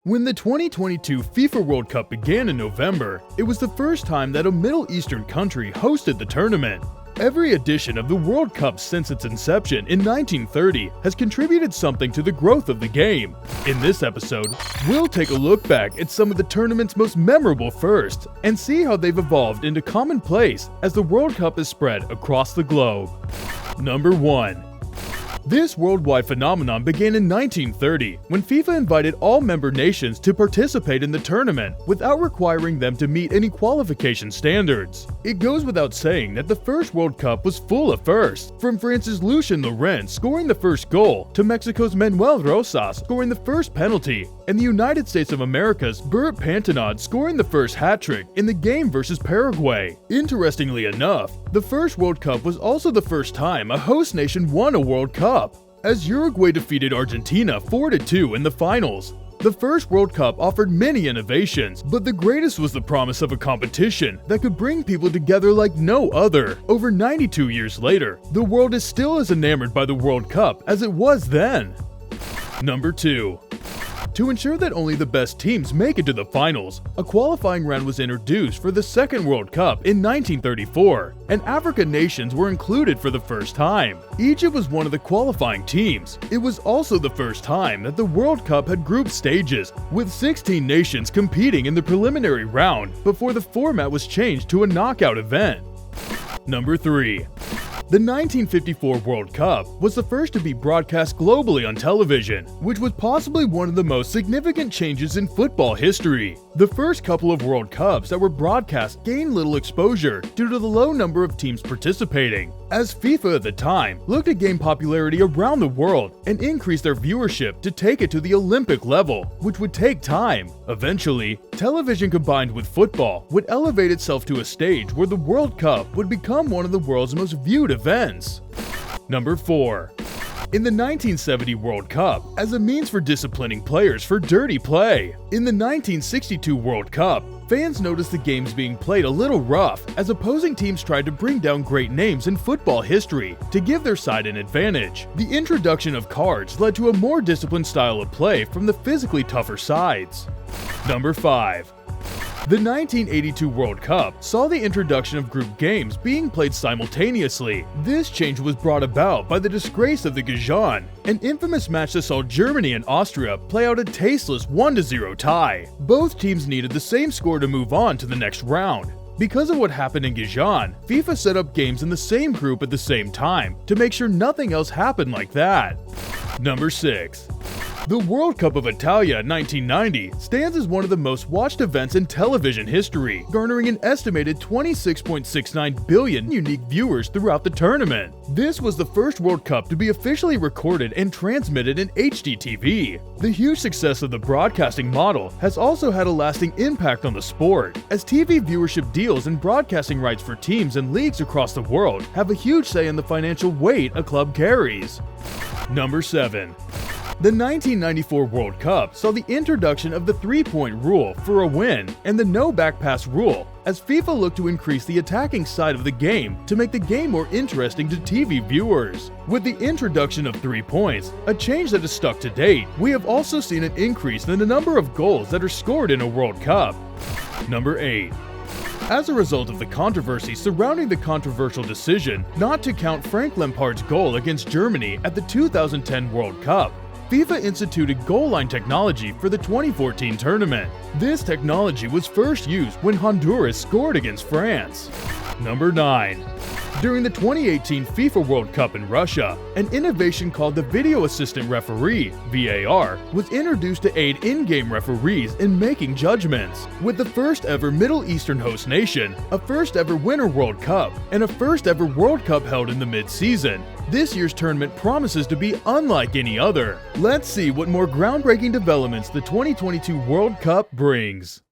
When the 2022 FIFA World Cup began in November, it was the first time that a Middle Eastern country hosted the tournament. Every edition of the World Cup since its inception in 1930 has contributed something to the growth of the game. In this episode, we'll take a look back at some of the tournament's most memorable firsts and see how they've evolved into commonplace as the World Cup is spread across the globe. Number 1. This worldwide phenomenon began in 1930 when FIFA invited all member nations to participate in the tournament without requiring them to meet any qualification standards. It goes without saying that the first World Cup was full of firsts, from France's Lucien Laurent scoring the first goal to Mexico's Manuel Rosas scoring the first penalty, and the United States of America's Burt Pantenod scoring the first hat-trick in the game versus Paraguay. Interestingly enough, the first World Cup was also the first time a host nation won a World Cup, as Uruguay defeated Argentina 4-2 in the finals. The first World Cup offered many innovations, but the greatest was the promise of a competition that could bring people together like no other. Over 92 years later, the world is still as enamored by the World Cup as it was then. Number 2. To ensure that only the best teams make it to the finals, a qualifying round was introduced for the second World Cup in 1934, and African nations were included for the first time. Egypt was one of the qualifying teams. It was also the first time that the World Cup had group stages, with 16 nations competing in the preliminary round before the format was changed to a knockout event. Number 3. The 1954 World Cup was the first to be broadcast globally on television, which was possibly one of the most significant changes in football history. The first couple of World Cups that were broadcast gained little exposure due to the low number of teams participating, as FIFA at the time looked to gain popularity around the world and increase their viewership to take it to the Olympic level, which would take time. Eventually, television combined with football would elevate itself to a stage where the World Cup would become one of the world's most viewed events. Number 4. In the 1970 World Cup, as a means for disciplining players for dirty play. In the 1962 World Cup, fans noticed the games being played a little rough as opposing teams tried to bring down great names in football history to give their side an advantage. The introduction of cards led to a more disciplined style of play from the physically tougher sides. Number 5. The 1982 World Cup saw the introduction of group games being played simultaneously. This change was brought about by the disgrace of the Gazan, an infamous match that saw Germany and Austria play out a tasteless 1-0 tie. Both teams needed the same score to move on to the next round. Because of what happened in Gazan, FIFA set up games in the same group at the same time to make sure nothing else happened like that. Number 6. The World Cup of Italia 1990 stands as one of the most watched events in television history, garnering an estimated 26.69 billion unique viewers throughout the tournament. This was the first World Cup to be officially recorded and transmitted in HDTV. The huge success of the broadcasting model has also had a lasting impact on the sport, as TV viewership deals and broadcasting rights for teams and leagues across the world have a huge say in the financial weight a club carries. Number 7. The 1994 World Cup saw the introduction of the three-point rule for a win and the no back pass rule, as FIFA looked to increase the attacking side of the game to make the game more interesting to TV viewers. With the introduction of 3 points, a change that has stuck to date, we have also seen an increase in the number of goals that are scored in a World Cup. Number 8. As a result of the controversy surrounding the controversial decision not to count Frank Lampard's goal against Germany at the 2010 World Cup, FIFA instituted goal line technology for the 2014 tournament. This technology was first used when Honduras scored against France. Number 9. During the 2018 FIFA World Cup in Russia, an innovation called the Video Assistant Referee (VAR) was introduced to aid in-game referees in making judgments. With the first ever Middle Eastern host nation, a first ever Winter World Cup, and a first ever World Cup held in the mid-season, this year's tournament promises to be unlike any other. Let's see what more groundbreaking developments the 2022 World Cup brings.